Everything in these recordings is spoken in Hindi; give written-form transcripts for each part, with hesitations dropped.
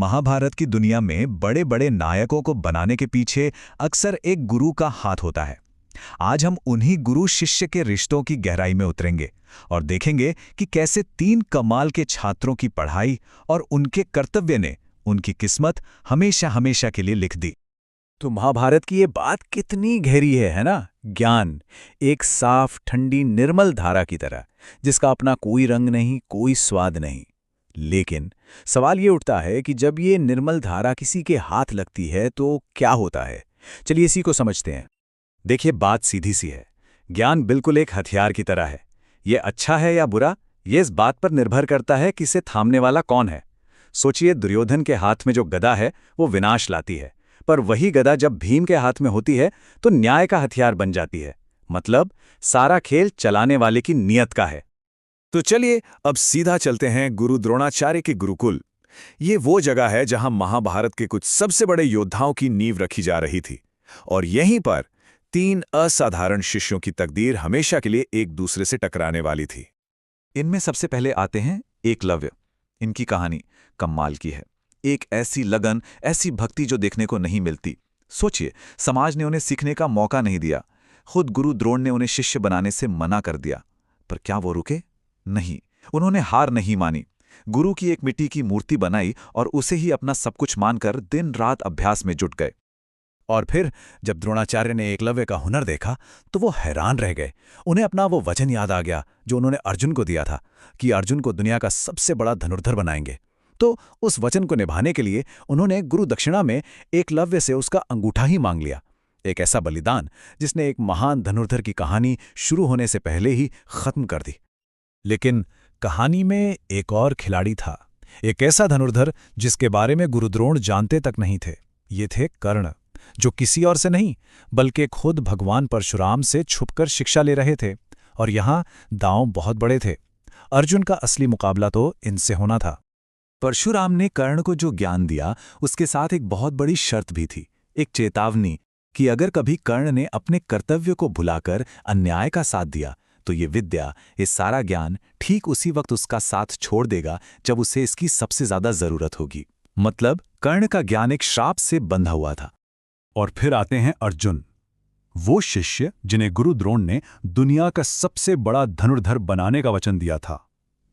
महाभारत की दुनिया में बड़े बड़े नायकों को बनाने के पीछे अक्सर एक गुरु का हाथ होता है। आज हम उन्हीं गुरु शिष्य के रिश्तों की गहराई में उतरेंगे और देखेंगे कि कैसे तीन कमाल के छात्रों की पढ़ाई और उनके कर्तव्य ने उनकी किस्मत हमेशा हमेशा के लिए लिख दी। तो महाभारत की ये बात कितनी गहरी है ना। ज्ञान एक साफ ठंडी निर्मल धारा की तरह, जिसका अपना कोई रंग नहीं, कोई स्वाद नहीं। लेकिन सवाल ये उठता है कि जब ये निर्मल धारा किसी के हाथ लगती है तो क्या होता है। चलिए इसी को समझते हैं। देखिए, बात सीधी सी है। ज्ञान बिल्कुल एक हथियार की तरह है। ये अच्छा है या बुरा, ये इस बात पर निर्भर करता है कि इसे थामने वाला कौन है। सोचिए, दुर्योधन के हाथ में जो गदा है वो विनाश लाती है, पर वही गदा जब भीम के हाथ में होती है तो न्याय का हथियार बन जाती है। मतलब सारा खेल चलाने वाले की नीयत का है। तो चलिए अब सीधा चलते हैं गुरु द्रोणाचार्य के गुरुकुल। ये वो जगह है जहां महाभारत के कुछ सबसे बड़े योद्धाओं की नींव रखी जा रही थी, और यहीं पर तीन असाधारण शिष्यों की तकदीर हमेशा के लिए एक दूसरे से टकराने वाली थी। इनमें सबसे पहले आते हैं एकलव्य। इनकी कहानी कमाल की है। एक ऐसी लगन, ऐसी भक्ति जो देखने को नहीं मिलती। सोचिए, समाज ने उन्हें सीखने का मौका नहीं दिया, खुद गुरु द्रोण ने उन्हें शिष्य बनाने से मना कर दिया, पर क्या वो रुके? नहीं, उन्होंने हार नहीं मानी। गुरु की एक मिट्टी की मूर्ति बनाई और उसे ही अपना सब कुछ मानकर दिन रात अभ्यास में जुट गए। और फिर जब द्रोणाचार्य ने एकलव्य का हुनर देखा तो वो हैरान रह गए। उन्हें अपना वो वचन याद आ गया जो उन्होंने अर्जुन को दिया था कि अर्जुन को दुनिया का सबसे बड़ा धनुर्धर बनाएंगे। तो उस वचन को निभाने के लिए उन्होंने गुरु दक्षिणा में एकलव्य से उसका अंगूठा ही मांग लिया। एक ऐसा बलिदान जिसने एक महान धनुर्धर की कहानी शुरू होने से पहले ही खत्म कर दी। लेकिन कहानी में एक और खिलाड़ी था, एक ऐसा धनुर्धर जिसके बारे में गुरुद्रोण जानते तक नहीं थे। ये थे कर्ण, जो किसी और से नहीं बल्कि खुद भगवान परशुराम से छुपकर शिक्षा ले रहे थे। और यहाँ दांव बहुत बड़े थे। अर्जुन का असली मुकाबला तो इनसे होना था। परशुराम ने कर्ण को जो ज्ञान दिया उसके साथ एक बहुत बड़ी शर्त भी थी, एक चेतावनी कि अगर कभी कर्ण ने अपने कर्तव्य को भुलाकर अन्याय का साथ दिया तो ये विद्या, ये सारा ज्ञान ठीक उसी वक्त उसका साथ छोड़ देगा जब उसे इसकी सबसे ज्यादा जरूरत होगी। मतलब कर्ण का ज्ञान एक श्राप से बंधा हुआ था। और फिर आते हैं अर्जुन, वो शिष्य जिन्हें गुरु द्रोण ने दुनिया का सबसे बड़ा धनुर्धर बनाने का वचन दिया था।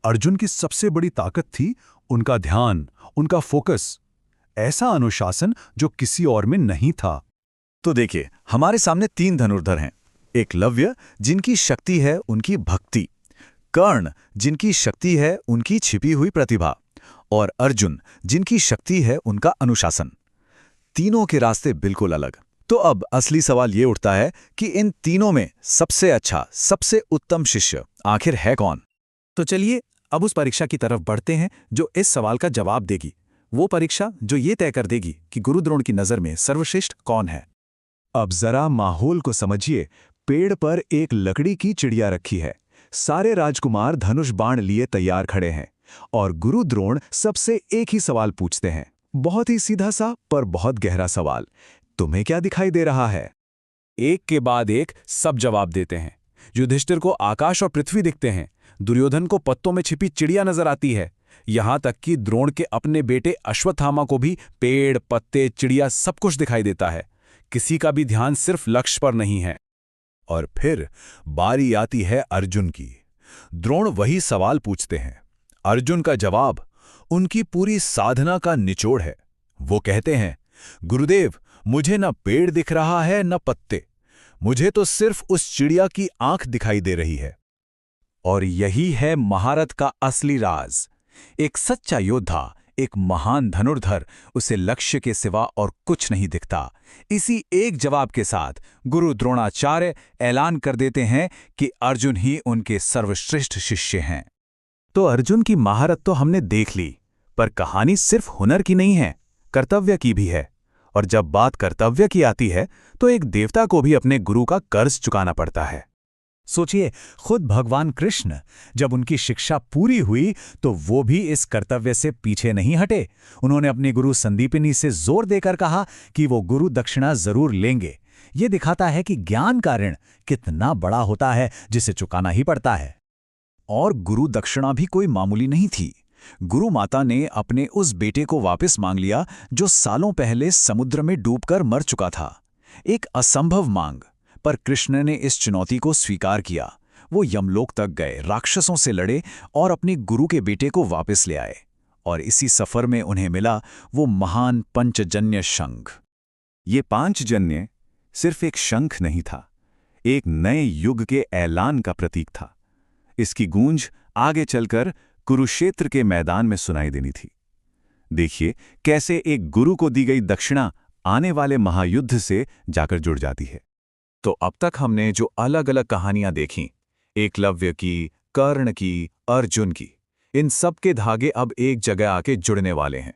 अर्जुन की सबसे बड़ी ताकत थी उनका ध्यान, उनका फोकस, ऐसा अनुशासन जो किसी और में नहीं था। तो देखिए, हमारे सामने तीन धनुर्धर हैं। एकलव्य जिनकी शक्ति है उनकी भक्ति, कर्ण जिनकी शक्ति है उनकी छिपी हुई प्रतिभा, और अर्जुन जिनकी शक्ति है उनका अनुशासन। तीनों के रास्ते बिल्कुल अलग। तो अब असली सवाल ये उठता है कि इन तीनों में सबसे अच्छा, सबसे उत्तम शिष्य आखिर है कौन? तो चलिए अब उस परीक्षा की तरफ बढ़ते हैं जो इस सवाल का जवाब देगी। वो परीक्षा जो ये तय कर देगी कि गुरु द्रोण की नज़र में सर्वश्रेष्ठ कौन है। अब जरा माहौल को समझिए। पेड़ पर एक लकड़ी की चिड़िया रखी है। सारे राजकुमार धनुष बाण लिए तैयार खड़े हैं और गुरु द्रोण सबसे एक ही सवाल पूछते हैं। बहुत ही सीधा सा पर बहुत गहरा सवाल। तुम्हें क्या दिखाई दे रहा है? एक के बाद एक सब जवाब देते हैं। युधिष्ठिर को आकाश और पृथ्वी दिखते हैं, दुर्योधन को पत्तों में छिपी चिड़िया नजर आती है, यहां तक कि द्रोण के अपने बेटे अश्वत्थामा को भी पेड़, पत्ते, चिड़िया सब कुछ दिखाई देता है। किसी का भी ध्यान सिर्फ लक्ष्य पर नहीं है। और फिर बारी आती है अर्जुन की। द्रोण वही सवाल पूछते हैं। अर्जुन का जवाब उनकी पूरी साधना का निचोड़ है। वो कहते हैं, गुरुदेव, मुझे न पेड़ दिख रहा है न पत्ते, मुझे तो सिर्फ उस चिड़िया की आंख दिखाई दे रही है। और यही है महारथ का असली राज। एक सच्चा योद्धा, एक महान धनुर्धर, उसे लक्ष्य के सिवा और कुछ नहीं दिखता। इसी एक जवाब के साथ गुरु द्रोणाचार्य ऐलान कर देते हैं कि अर्जुन ही उनके सर्वश्रेष्ठ शिष्य हैं। तो अर्जुन की महारत तो हमने देख ली, पर कहानी सिर्फ हुनर की नहीं है, कर्तव्य की भी है। और जब बात कर्तव्य की आती है तो एक देवता को भी अपने गुरु का कर्ज चुकाना पड़ता है। सोचिए, खुद भगवान कृष्ण जब उनकी शिक्षा पूरी हुई तो वो भी इस कर्तव्य से पीछे नहीं हटे। उन्होंने अपनी गुरु संदीपनी से जोर देकर कहा कि वो गुरु दक्षिणा जरूर लेंगे। ये दिखाता है कि ज्ञान का ऋण कितना बड़ा होता है जिसे चुकाना ही पड़ता है। और गुरु दक्षिणा भी कोई मामूली नहीं थी। गुरु माता ने अपने उस बेटे को वापस मांग लिया जो सालों पहले समुद्र में डूबकर मर चुका था। एक असंभव मांग, पर कृष्ण ने इस चुनौती को स्वीकार किया। वो यमलोक तक गए, राक्षसों से लड़े और अपने गुरु के बेटे को वापस ले आए। और इसी सफर में उन्हें मिला वो महान पंचजन्य शंख। ये पांचजन्य सिर्फ एक शंख नहीं था, एक नए युग के ऐलान का प्रतीक था। इसकी गूंज आगे चलकर कुरुक्षेत्र के मैदान में सुनाई देनी थी। देखिए कैसे एक गुरु को दी गई दक्षिणा आने वाले महायुद्ध से जाकर जुड़ जाती है। तो अब तक हमने जो अलग अलग कहानियां देखीं, एकलव्य की, कर्ण की, अर्जुन की, इन सब के धागे अब एक जगह आके जुड़ने वाले हैं।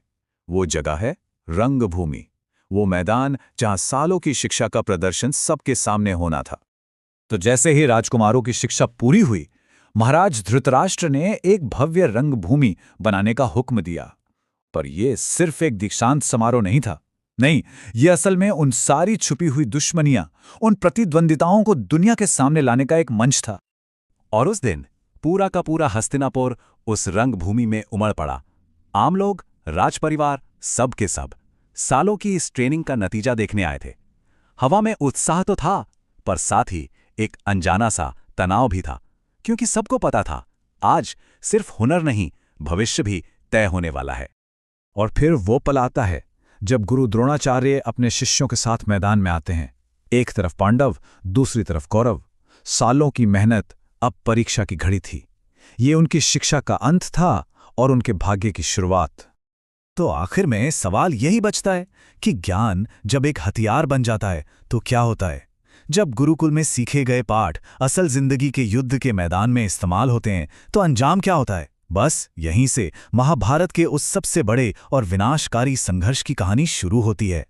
वो जगह है रंगभूमि, वो मैदान जहां सालों की शिक्षा का प्रदर्शन सबके सामने होना था। तो जैसे ही राजकुमारों की शिक्षा पूरी हुई, महाराज धृतराष्ट्र ने एक भव्य रंगभूमि बनाने का हुक्म दिया। पर यह सिर्फ एक दीक्षांत समारोह नहीं था। नहीं, ये असल में उन सारी छुपी हुई दुश्मनियां, उन प्रतिद्वंदिताओं को दुनिया के सामने लाने का एक मंच था। और उस दिन पूरा का पूरा हस्तिनापुर उस रंगभूमि में उमड़ पड़ा। आम लोग, राजपरिवार, सब के सब सालों की इस ट्रेनिंग का नतीजा देखने आए थे। हवा में उत्साह तो था, पर साथ ही एक अनजाना सा तनाव भी था, क्योंकि सबको पता था आज सिर्फ हुनर नहीं, भविष्य भी तय होने वाला है। और फिर वो पल आता है जब गुरु द्रोणाचार्य अपने शिष्यों के साथ मैदान में आते हैं। एक तरफ पांडव, दूसरी तरफ कौरव। सालों की मेहनत अब परीक्षा की घड़ी थी। ये उनकी शिक्षा का अंत था और उनके भाग्य की शुरुआत। तो आखिर में सवाल यही बचता है कि ज्ञान जब एक हथियार बन जाता है तो क्या होता है? जब गुरुकुल में सीखे गए पाठ असल जिंदगी के युद्ध के मैदान में इस्तेमाल होते हैं तो अंजाम क्या होता है? बस यहीं से महाभारत के उस सबसे बड़े और विनाशकारी संघर्ष की कहानी शुरू होती है।